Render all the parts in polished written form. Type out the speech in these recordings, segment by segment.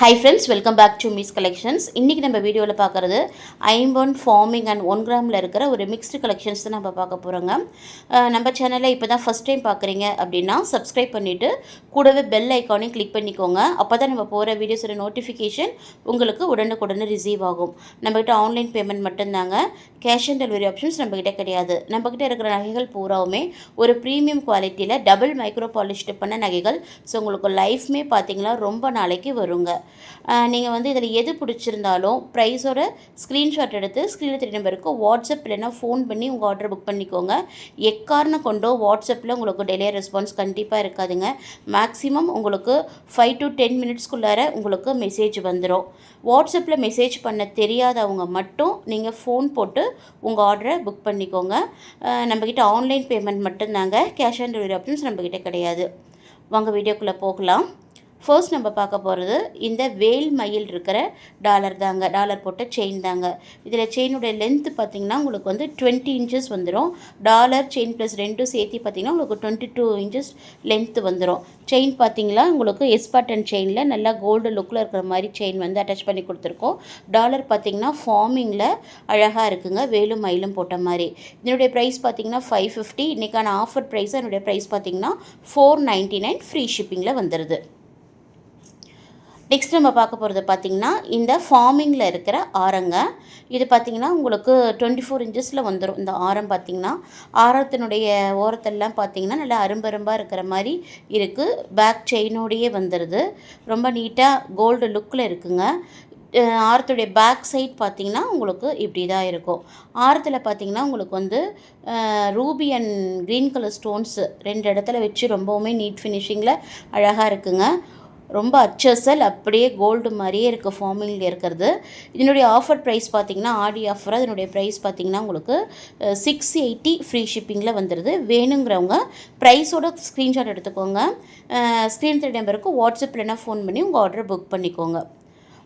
Hi friends, welcome back to Miss Collections. இன்னைக்கு நம்ம வீடியோவில் பார்க்குறது ஐம்பொன் ஃபார்மிங் அண்ட் 1 கிராமில் இருக்கிற ஒரு மிக்ஸ்டு கலெக்ஷன்ஸ் தான் நம்ம பார்க்க போகிறோங்க. நம்ம சேனலை இப்போ தான் ஃபஸ்ட் டைம் பார்க்குறீங்க அப்படின்னா சப்ஸ்கிரைப் பண்ணிவிட்டு கூடவே பெல் ஐக்கானையும் கிளிக் பண்ணிக்கோங்க. அப்போ தான் நம்ம போகிற வீடியோஸோட நோட்டிஃபிகேஷன் உங்களுக்கு உடனுக்குடனே ரிசீவ் ஆகும். நம்மக்கிட்ட ஆன்லைன் பேமெண்ட் மட்டும்தாங்க, கேஷ் ஆன் டெலிவரி ஆப்ஷன்ஸ் நம்மக்கிட்ட கிடையாது. நம்மக்கிட்ட இருக்கிற நகைகள் பூராவுமே ஒரு ப்ரீமியம் குவாலிட்டியில் டபுள் மைக்ரோ பாலிஷ்டு பண்ண நகைகள். ஸோ உங்களுக்கு லைஃப்மே பார்த்திங்கன்னா ரொம்ப நாளைக்கு வருங்க. நீங்கள் வந்து இதில் எது பிடிச்சிருந்தாலும் ப்ரைஸோட ஸ்க்ரீன்ஷாட் எடுத்து ஸ்க்ரீனில் தெரிய நம்பருக்கு வாட்ஸ்அப் இல்லைனா ஃபோன் பண்ணி உங்கள் ஆர்டர் புக் பண்ணிக்கோங்க. எக்காரணம் கொண்டோ வாட்ஸ்அப்பில் உங்களுக்கு டெலிவரி ரெஸ்பான்ஸ் கண்டிப்பாக இருக்காதுங்க. மேக்ஸிமம் உங்களுக்கு 5 to 10 மினிட்ஸ்க்குள்ளார உங்களுக்கு மெசேஜ் வந்துடும். வாட்ஸ்அப்பில் மெசேஜ் பண்ண தெரியாதவங்க மட்டும் நீங்கள் ஃபோன் போட்டு உங்கள் ஆர்டரை புக் பண்ணிக்கோங்க. நம்மக்கிட்ட ஆன்லைன் பேமெண்ட் மட்டும்தாங்க, கேஷ் ஆன் டெலிவரி ஆப்ஷன்ஸ் நம்மக்கிட்ட கிடையாது. வாங்க வீடியோக்குள்ளே போகலாம். ஃபர்ஸ்ட் நம்ம பார்க்க போகிறது இந்த வேல் மயில் இருக்கிற டாலர் தாங்க, டாலர் போட்ட செயின் தாங்க. இதில் செயினுடைய லென்த்து பார்த்திங்கன்னா உங்களுக்கு வந்து 20 இன்ச்சஸ் வந்துடும். டாலர் செயின் ப்ளஸ் ரெண்டும் சேர்த்து பார்த்திங்கன்னா உங்களுக்கு 22 இன்ச்சஸ் லென்த்து வந்துடும். செயின் பார்த்திங்களா உங்களுக்கு எஸ்பாட்டன் செயினில் நல்லா கோல்டு லுக்கில் இருக்கிற மாதிரி செயின் வந்து அட்டாச் பண்ணி கொடுத்துருக்கோம். டாலர் பார்த்திங்கன்னா ஃபார்மிங்கில் அழகாக இருக்குங்க, வேலும் மயிலும் போட்ட மாதிரி. இதனுடைய ப்ரைஸ் பார்த்திங்கன்னா 550. இன்றைக்கான ஆஃபர் ப்ரைஸ் என்னுடைய ப்ரைஸ் பார்த்திங்கன்னா 499 ஃப்ரீ ஷிப்பிங்கில் வந்துடுது. நெக்ஸ்ட் நம்ம பார்க்க போகிறது பார்த்திங்கன்னா இந்த ஃபார்மிங்கில் இருக்கிற ஆரங்க. இது பார்த்திங்கன்னா உங்களுக்கு 24 இன்ச்சஸில் வந்துடும். இந்த ஆரம் பார்த்திங்கன்னா ஆரத்தினுடைய ஓரத்தெல்லாம் பார்த்திங்கன்னா நல்லா அரும்பரும்பாக இருக்கிற மாதிரி இருக்குது. பேக் செயினோடையே வந்துடுது. ரொம்ப நீட்டாக கோல்டு லுக்கில் இருக்குங்க. ஆரத்துடைய பேக் சைட் பார்த்திங்கன்னா உங்களுக்கு இப்படி தான் இருக்கும். ஆரத்தில் பார்த்திங்கன்னா உங்களுக்கு வந்து Ruby and green colour stones 2 இடத்துல வச்சு ரொம்பவுமே நீட் ஃபினிஷிங்கில் அழகாக இருக்குங்க. ரொம்ப அச்சசல் அப்படியே கோல்டு மாதிரியே இருக்குது ஃபார்மிங்கில் இருக்கிறது. இதனுடைய ஆஃபர் ப்ரைஸ் பார்த்திங்கன்னா ஆடி ஆஃபராக இதனுடைய ப்ரைஸ் பார்த்திங்கன்னா உங்களுக்கு 680 ஃப்ரீ ஷிப்பிங்கில் வந்துடுது. வேணுங்கிறவங்க ப்ரைஸோட ஸ்க்ரீன்ஷாட் எடுத்துக்கோங்க. ஸ்க்ரீன் நம்பருக்கு வாட்ஸ்அப் இல்லைனா ஃபோன் பண்ணி உங்கள் ஆர்டரை புக் பண்ணிக்கோங்க.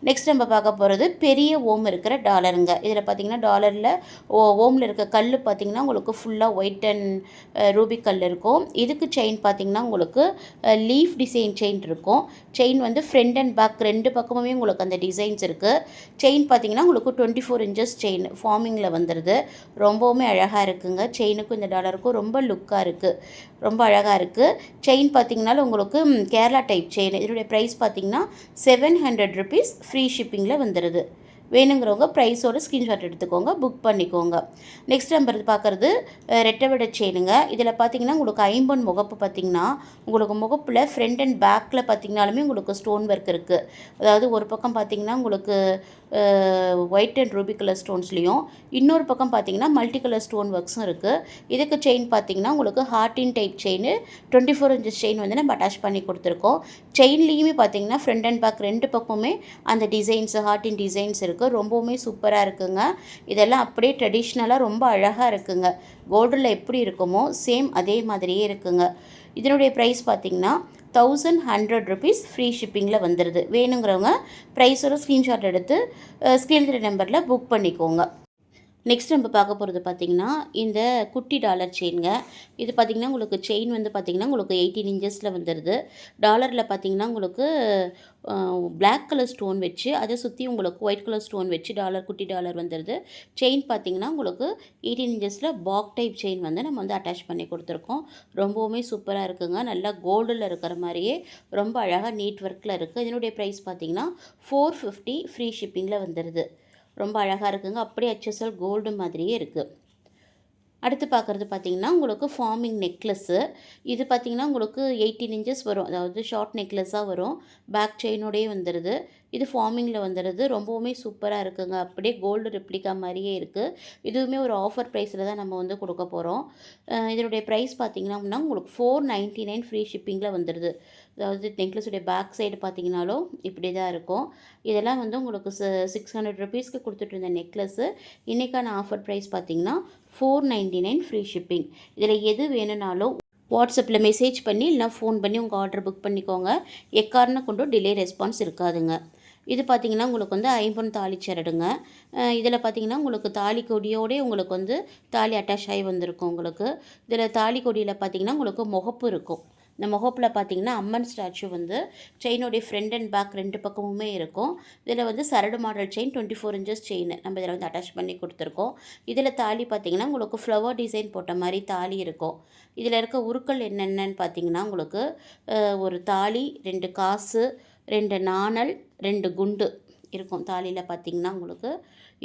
நெக்ஸ்ட் நம்ம பார்க்க போகிறது பெரிய ஓம் இருக்கிற டாலருங்க. இதில் பார்த்திங்கன்னா டாலரில் ஓமில் இருக்க கல் பார்த்திங்கன்னா உங்களுக்கு ஃபுல்லாக ஒயிட் அண்ட் ரூபி கல் இருக்கும். இதுக்கு செயின் பார்த்திங்கன்னா உங்களுக்கு லீஃப் டிசைன் செயின் இருக்கும். செயின் வந்து ஃப்ரண்ட் அண்ட் பேக் 2 பக்கமுமே உங்களுக்கு அந்த டிசைன்ஸ் இருக்குது. செயின் பார்த்திங்கன்னா உங்களுக்கு 24 இன்ச்சஸ் செயின் ஃபார்மிங்கில் வந்துடுது. ரொம்பவுமே அழகாக இருக்குங்க. செயினுக்கும் இந்த டாலருக்கும் ரொம்ப லுக்காக இருக்குது, ரொம்ப அழகாக இருக்குது. செயின் பார்த்திங்கனாலும் உங்களுக்கு கேரளா டைப் செயின். இதனுடைய ப்ரைஸ் பார்த்திங்கன்னா 700 ருபீஸ் ஃப்ரீ ஷிப்பிங்கில் வந்துடுது. வேணுங்கிறவங்க ப்ரைஸோட ஸ்க்ரீன்ஷாட் எடுத்துக்கோங்க, புக் பண்ணிக்கோங்க. நெக்ஸ்ட் நம்ம பார்க்குறது ரெட்டை விட செயினுங்க. இதில் பார்த்திங்கன்னா உங்களுக்கு ஐம்பொன் முகப்பு பார்த்திங்கன்னா உங்களுக்கு முகப்பில் ஃப்ரண்ட் அண்ட் பேக்கில் பார்த்திங்கனாலுமே உங்களுக்கு ஸ்டோன் ஒர்க் இருக்குது. அதாவது ஒரு பக்கம் பார்த்திங்கன்னா உங்களுக்கு ஒயிட் அண்ட் ரூபி கலர் ஸ்டோன்ஸ்லேயும், இன்னொரு பக்கம் பார்த்திங்கன்னா மல்டி கலர் ஸ்டோன் ஒர்க்ஸும் இருக்குது. இதுக்கு செயின் பார்த்திங்கன்னா உங்களுக்கு heart type chain 24 inches chain வந்து நம்ம அட்டாச் பண்ணி கொடுத்துருக்கோம். செயின்லேயுமே பார்த்திங்கன்னா ஃப்ரண்ட் அண்ட் பேக் 2 பக்கமுமே அந்த டிசைன்ஸு ஹார்டின் டிசைன்ஸ் இருக்குது. ரொம்பவுமே சூப்பராக இருக்குங்க. இதெல்லாம் அப்படியே ட்ரெடிஷ்னலாக ரொம்ப அழகாக இருக்குங்க. கோல்டில் எப்படி இருக்குமோ சேம் அதே மாதிரியே இருக்குங்க. இதனுடைய ப்ரைஸ் பார்த்திங்கன்னா 1100 ருபீஸ் ஃப்ரீ ஷிப்பிங்கில் வந்துடுது. வேணுங்கிறவங்க ப்ரைஸோட ஸ்க்ரீன்ஷாட் எடுத்து ஸ்க்ரீன் நம்பரில் புக் பண்ணிக்கோங்க. நெக்ஸ்ட் நம்ம பார்க்க போகிறது பார்த்திங்கன்னா இந்த குட்டி டாலர் செயினுங்க. இது பார்த்திங்கன்னா உங்களுக்கு செயின் வந்து பார்த்திங்கன்னா உங்களுக்கு 18 இன்ச்சஸில் வந்துடுது. டாலரில் பார்த்திங்கன்னா உங்களுக்கு பிளாக் கலர் ஸ்டோன் வச்சு அதை சுற்றி உங்களுக்கு ஒயிட் கலர் ஸ்டோன் வச்சு டாலர் குட்டி டாலர் வந்துடுது. செயின் பார்த்திங்கன்னா உங்களுக்கு 18 இன்ச்சஸில் பாக் டைப் செயின் வந்து நம்ம வந்து அட்டாச் பண்ணி கொடுத்துருக்கோம். ரொம்பவுமே சூப்பராக இருக்குங்க. நல்லா கோல்டில் இருக்கிற மாதிரியே ரொம்ப அழகாக நீட் ஒர்க்கில் இருக்குது. இதனுடைய ப்ரைஸ் பார்த்திங்கன்னா 450 ஃப்ரீ ஷிப்பிங்கில் வந்துடுது. ரொம்ப அழகாக இருக்குங்க. அப்படியே HSL கோல்டு மாதிரியே இருக்குது. அடுத்து பார்க்குறது பார்த்திங்கன்னா உங்களுக்கு ஃபார்மிங் நெக்லஸ்ஸு. இது பார்த்திங்கன்னா உங்களுக்கு 18 இன்ச்சஸ் வரும். அதாவது ஷார்ட் நெக்லஸாக வரும். பேக் செயினோடையே வந்துடுது. இது ஃபார்மிங்கில் வந்துடுது. ரொம்பவுமே சூப்பராக இருக்குங்க. அப்படியே கோல்டு ரெப்ளிகா மாதிரியே இருக்குது. இதுவுமே ஒரு ஆஃபர் ப்ரைஸில் தான் நம்ம வந்து கொடுக்க போகிறோம். இதனுடைய ப்ரைஸ் பார்த்திங்கன்னா உங்களுக்கு 499 ஃப்ரீ ஷிப்பிங்கில் வந்துடுது. அதாவது நெக்லஸுடைய பேக் சைடு பார்த்திங்கனாலும் இப்படி தான் இருக்கும். இதெல்லாம் வந்து உங்களுக்கு 600 ருபீஸ்க்கு கொடுத்துட்டு இருந்த நெக்லஸ்ஸு இன்றைக்கான ஆஃபர் ப்ரைஸ் பார்த்திங்கன்னா 499 ஃப்ரீ ஷிப்பிங். இதில் எது வேணும்னாலும் வாட்ஸ்அப்பில் மெசேஜ் பண்ணி இல்லைனா ஃபோன் பண்ணி உங்கள் ஆர்டர் புக் பண்ணிக்கோங்க. எக்காரணம் கொண்டும் டிலே ரெஸ்பான்ஸ் இருக்காதுங்க. இது பார்த்திங்கன்னா உங்களுக்கு வந்து ஐம்பொன் தாலி சரடுங்க. இதில் பார்த்திங்கன்னா உங்களுக்கு தாலி கொடியோடே உங்களுக்கு வந்து தாலி அட்டாச் ஆகி வந்திருக்கும். உங்களுக்கு இதில் தாலி கொடியில் பார்த்திங்கன்னா உங்களுக்கு முகப்பு இருக்கும். இந்த முகப்பில் பார்த்தீங்கன்னா அம்மன் ஸ்டாச்சு வந்து செயினுடைய ஃப்ரண்ட் அண்ட் பேக் 2 பக்கமுமே இருக்கும். இதில் வந்து சரடு மாடல் செயின் 24 இன்ச்சஸ் செயின் நம்ம இதில் வந்து அட்டாச் பண்ணி கொடுத்துருக்கோம். இதில் தாலி பார்த்தீங்கன்னா உங்களுக்கு ஃப்ளவர் டிசைன் போட்ட மாதிரி தாலி இருக்கும். இதில் இருக்க உருக்கள் என்னென்னு பார்த்தீங்கன்னா உங்களுக்கு ஒரு தாலி, 2 காசு, 2 நாணல், 2 குண்டு இருக்கும். தாலியில் பார்த்தீங்கன்னா உங்களுக்கு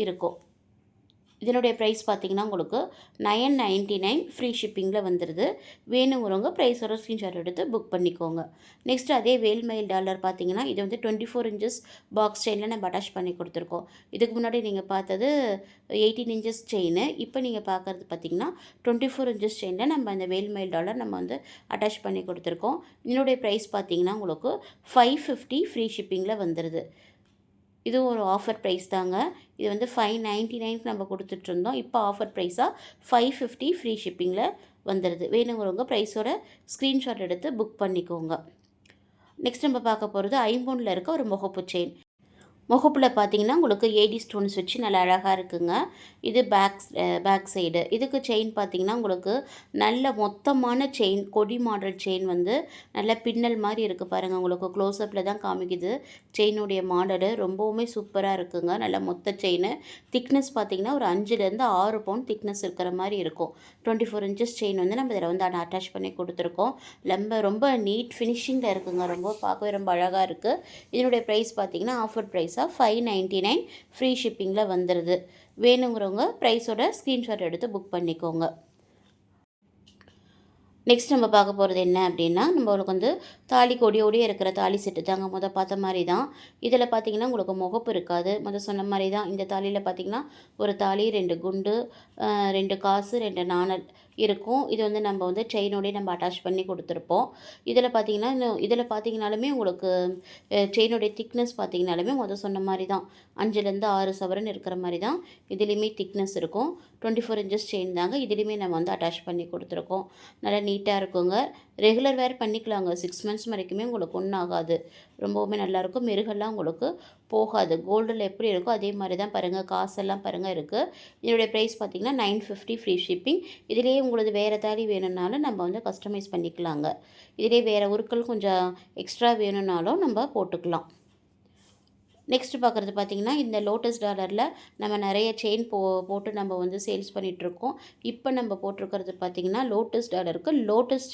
இருக்கும். இதனுடைய ப்ரைஸ் பார்த்தீங்கன்னா உங்களுக்கு 999 ஃப்ரீ ஷிப்பிங்கில் வந்துடுது. வேணுங்கிறவங்க ப்ரைஸோட ஸ்க்ரீன்ஷாட் எடுத்து புக் பண்ணிக்கோங்க. நெக்ஸ்ட் அதே வேல்மயில் டாலர் பார்த்தீங்கன்னா இது வந்து 24 இன்ச்சஸ் பாக்ஸ் செயினில் நம்ம அட்டாச் பண்ணி கொடுத்துருக்கோம். இதுக்கு முன்னாடி நீங்கள் பார்த்தது 18 இன்ச்சஸ் செயின். இப்போ நீங்கள் பார்க்குறது பார்த்தீங்கன்னா 24 இன்ச்சஸ் செயினில் நம்ம அந்த வேல்மயில் டாலர் நம்ம வந்து அட்டாச் பண்ணி கொடுத்துருக்கோம். இதனுடைய ப்ரைஸ் பார்த்தீங்கன்னா உங்களுக்கு 550 ஃப்ரீ ஷிப்பிங்கில் வந்துடுது. இதுவும் ஒரு ஆஃபர் ப்ரைஸ் தாங்க. இது வந்து 599 நம்ம கொடுத்துட்ருந்தோம். இப்போ ஆஃபர் ப்ரைஸாக 550 ஃப்ரீ ஷிப்பிங்கில் வந்துடுது. வேணுங்கிறவங்க ப்ரைஸோட ஸ்க்ரீன்ஷாட் எடுத்து புக் பண்ணிக்கோங்க. நெக்ஸ்ட் நம்ம பார்க்க போகிறது ஐம்பொனில் இருக்க ஒரு முகப்பு செயின். முகப்பில் பார்த்தீங்கன்னா உங்களுக்கு ஏடி ஸ்டோன்ஸ் வச்சு நல்லா அழகாக இருக்குங்க. இது பேக் சைடு. இதுக்கு செயின் பார்த்தீங்கன்னா உங்களுக்கு நல்ல மொத்தமான செயின், கொடி மாடல் செயின் வந்து நல்ல பின்னல் மாதிரி இருக்குது பாருங்கள். உங்களுக்கு க்ளோஸ்அப்பில் தான் காமிக்குது செயினுடைய மாடலு. ரொம்பவுமே சூப்பராக இருக்குங்க. நல்ல மொத்த செயின். திக்னஸ் பார்த்தீங்கன்னா ஒரு 5லேருந்து 6 பவுண்ட் திக்னஸ் இருக்கிற மாதிரி இருக்கும். 24 இன்ச்சஸ் செயின் வந்து நம்ம இதில் வந்து அட்டாச் பண்ணி கொடுத்துருக்கோம். ரொம்ப நீட் ஃபினிஷிங்கில் இருக்குங்க. ரொம்ப பார்க்கவே ரொம்ப அழகாக இருக்குது. இதனுடைய ப்ரைஸ் பார்த்தீங்கன்னா ஆஃபர் ப்ரைஸ் 599 ஃப்ரீ ஷிப்பிங்கில் வந்துடுது. வேணுங்கிறவங்க ப்ரைஸோட ஸ்க்ரீன்ஷாட் எடுத்து புக் பண்ணிக்கோங்க. நெக்ஸ்ட் நம்ம பார்க்க போகிறது என்ன அப்படின்னா, நம்மளுக்கு வந்து தாலி கொடியோடையே இருக்கிற தாலி செட்டு தாங்க பார்த்த மாதிரி தான். இதில் பார்த்திங்கன்னா உங்களுக்கு முகப்பு இருக்காது. சொன்ன மாதிரி தான். இந்த தாலியில் பார்த்திங்கன்னா ஒரு தாலி, 2 குண்டு, 2 காசு, 2 நாணல் இருக்கும். இது வந்து நம்ம வந்து செயினோடய நம்ம அட்டாச் பண்ணி கொடுத்துருப்போம். இதில் பார்த்திங்கனாலுமே உங்களுக்கு செயினுடைய திக்னஸ் பார்த்திங்கனாலுமே சொன்ன மாதிரி தான். 5லேருந்து 6 சவரன் இருக்கிற மாதிரி தான் இதுலேயுமே திக்னஸ் இருக்கும். 24 இன்ச்சஸ் செயின் தாங்க. இதுலேயுமே நம்ம வந்து அட்டாச் பண்ணி கொடுத்துருக்கோம். நல்லா நீட்டாக இருக்குங்க. ரெகுலர் வேர் பண்ணிக்கலாங்க. 6 மந்த்ஸ் வரைக்குமே உங்களுக்கு ஒன்றும் ஆகாது. ரொம்பவுமே நல்லாயிருக்கும். மெருகெல்லாம் உங்களுக்கு போகாது. கோல்டில் எப்படி இருக்கோ அதே மாதிரி தான் பாருங்கள். காசெல்லாம் பாருங்கள் இருக்குது. இதனுடைய ப்ரைஸ் பார்த்திங்கன்னா 950 ஃப்ரீ ஷிப்பிங். இதிலேயே உங்களுக்கு வேறு தாலி வேணும்னாலும் நம்ம வந்து கஸ்டமைஸ் பண்ணிக்கலாங்க. இதிலே வேறு உருக்கள் கொஞ்சம் எக்ஸ்ட்ரா வேணும்னாலும் நம்ம போட்டுக்கலாம். நெக்ஸ்ட் பார்க்குறது பார்த்திங்கன்னா இந்த லோட்டஸ் டாலரில் நம்ம நிறைய செயின் போட்டு நம்ம வந்து சேல்ஸ் பண்ணிகிட்ருக்கோம். இப்போ நம்ம போட்டிருக்கிறது பார்த்திங்கன்னா லோட்டஸ் டாலருக்கு லோட்டஸ்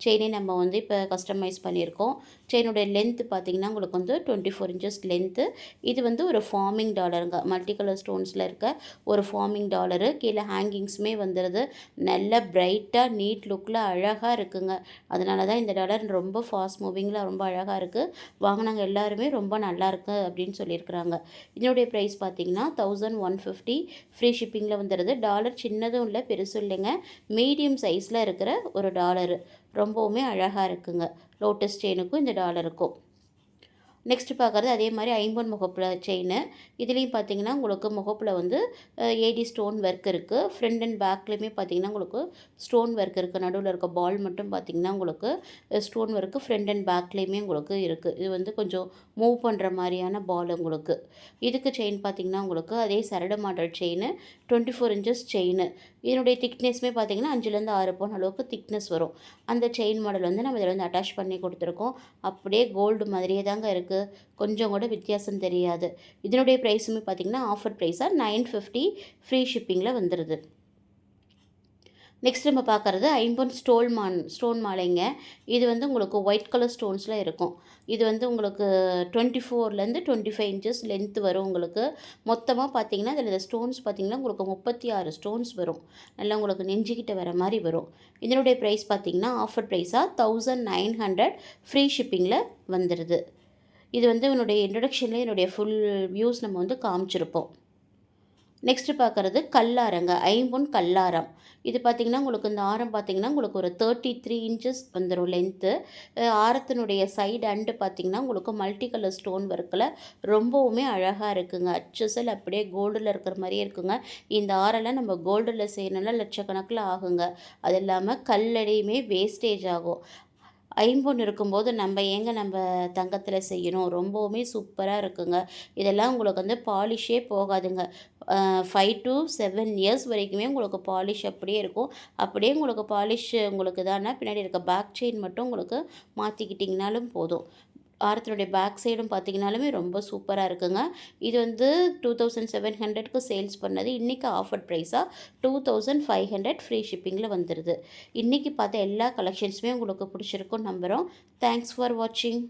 செயினே நம்ம வந்து இப்போ கஸ்டமைஸ் பண்ணியிருக்கோம். செயினுடைய லென்த்து பார்த்திங்கன்னா உங்களுக்கு வந்து 24 இன்ச்சஸ் லென்த்து. இது வந்து ஒரு ஃபார்மிங் டாலருங்க. மல்டி கலர் ஸ்டோன்ஸில் இருக்க ஒரு ஃபார்மிங் டாலரு. கீழே ஹேங்கிங்ஸுமே வந்துடுது. நல்ல பிரைட்டாக நீட் லுக்கில் அழகாக இருக்குங்க. அதனால தான் இந்த டாலர் ரொம்ப ஃபாஸ்ட் மூவிங்கில் ரொம்ப அழகாக இருக்குது. வாங்கினாங்க எல்லாருமே ரொம்ப நல்லாயிருக்கு அப்படின்னு சொல்லியிருக்கிறாங்க. இதனுடைய ப்ரைஸ் பார்த்தீங்கன்னா 1150 ஃப்ரீ ஷிப்பிங்கில் வந்துடுது. டாலர் சின்னதும் இல்லை பெருசும் இல்லைங்க. மீடியம் சைஸில் இருக்கிற ஒரு டாலரு. ரொம்பவுமே அழகாக இருக்குங்க. லோட்டஸ் செயினுக்கும் இந்த டாலருக்கும். நெக்ஸ்ட் பார்க்குறது அதே மாதிரி ஐம்பொன் முகப்பில் செயின். இதுலேயும் பார்த்தீங்கன்னா உங்களுக்கு முகப்பில் வந்து ஏடி ஸ்டோன் ஒர்க் இருக்குது. ஃப்ரண்ட் அண்ட் பேக்லேயுமே பார்த்தீங்கன்னா உங்களுக்கு ஸ்டோன் ஒர்க் இருக்குது. நடுவில் இருக்க பால் மட்டும் பார்த்தீங்கன்னா உங்களுக்கு ஸ்டோன் ஒர்க்கு ஃப்ரண்ட் அண்ட் பேக்லேயுமே உங்களுக்கு இருக்குது. இது வந்து கொஞ்சம் மூவ் பண்ணுற மாதிரியான பால் உங்களுக்கு. இதுக்கு செயின் பார்த்தீங்கன்னா உங்களுக்கு அதே சரடு மாடல் செயின், 24 இன்ச்சஸ் செயின். இதனுடைய திக்னஸ்மே பார்த்தீங்கன்னா 5லேருந்து 6 பவுன் அளவுக்கு திக்னஸ் வரும். அந்த செயின் மாடல் வந்து நம்ம இதில் வந்து அட்டாச் பண்ணி கொடுத்துருக்கோம். அப்படியே கோல்டு மாதிரியே தாங்க இருக்குது. கொஞ்சம் கூட வித்தியாசம் தெரியாது. இதனுடைய ப்ரைஸுமே பார்த்திங்கன்னா ஆஃபர் ப்ரைஸாக 950 ஃப்ரீ ஷிப்பிங்கில் வந்துடுது. நெக்ஸ்ட் நம்ம பார்க்குறது ஐம்பொன் ஸ்டோன் மாலைங்க. இது வந்து உங்களுக்கு ஒயிட் கலர் ஸ்டோன்ஸில் இருக்கும். இது வந்து உங்களுக்கு 24லேருந்து 25 இன்ச்சஸ் லென்த்து வரும். உங்களுக்கு மொத்தமாக பார்த்தீங்கன்னா இதில் ஸ்டோன்ஸ் பார்த்திங்கன்னா உங்களுக்கு 36 ஸ்டோன்ஸ் வரும். நல்லா உங்களுக்கு நெஞ்சுக்கிட்ட வர மாதிரி வரும். இதனுடைய ப்ரைஸ் பார்த்திங்கன்னா ஆஃபர் ப்ரைஸாக 1900 ஃப்ரீ ஷிப்பிங்கில் வந்துடுது. இது வந்து என்னுடைய இன்ட்ரடக்ஷனில் என்னுடைய ஃபுல் வியூஸ் நம்ம வந்து காமிச்சிருப்போம். நெக்ஸ்ட்டு பார்க்குறது கல்லாரங்க. ஐம்பொன் கல்லாரம். இது பார்த்திங்கன்னா உங்களுக்கு இந்த ஆரம் பார்த்திங்கன்னா உங்களுக்கு ஒரு 33 இன்ச்சஸ் வந்துடும் லென்த்து. ஆரத்தினுடைய சைடு அண்டு பார்த்திங்கன்னா உங்களுக்கு மல்டி கலர் ஸ்டோன் ஒர்க்கில் ரொம்பவுமே அழகாக இருக்குங்க. அச்சசல் அப்படியே கோல்டில் இருக்கிற மாதிரியே இருக்குங்க. இந்த ஆரெல்லாம் நம்ம கோல்டில் செய்யணும்னா லட்சக்கணக்கில் ஆகுங்க. அது இல்லாமல் கல்லடியுமே வேஸ்டேஜ் ஆகும். ஐம்பொன் இருக்கும்போது நம்ம தங்கத்தில் செய்யணும். ரொம்பவுமே சூப்பராக இருக்குங்க. இதெல்லாம் உங்களுக்கு வந்து பாலிஷே போகாதுங்க. 5 to 7 இயர்ஸ் வரைக்குமே உங்களுக்கு பாலிஷ் அப்படியே இருக்கும். அப்படியே உங்களுக்கு பாலிஷ் உங்களுக்கு தானா பின்னாடி இருக்க பேக் செயின் மட்டும் உங்களுக்கு மாற்றிக்கிட்டிங்கனாலும் போதும். ஆரத்தினுடைய பேக் சைடும் பார்த்தீங்கனாலுமே ரொம்ப சூப்பராக இருக்குங்க. இது வந்து 2700க்கு சேல்ஸ் பண்ணது. இன்றைக்கி ஆஃபர் ப்ரைஸாக 2500 ஃப்ரீ ஷிப்பிங்கில் வந்துடுது. இன்றைக்கி பார்த்த எல்லா கலெக்ஷன்ஸுமே உங்களுக்கு பிடிச்சிருக்குன்னு நம்புகிறோம். தேங்க்ஸ் ஃபார் வாட்சிங்.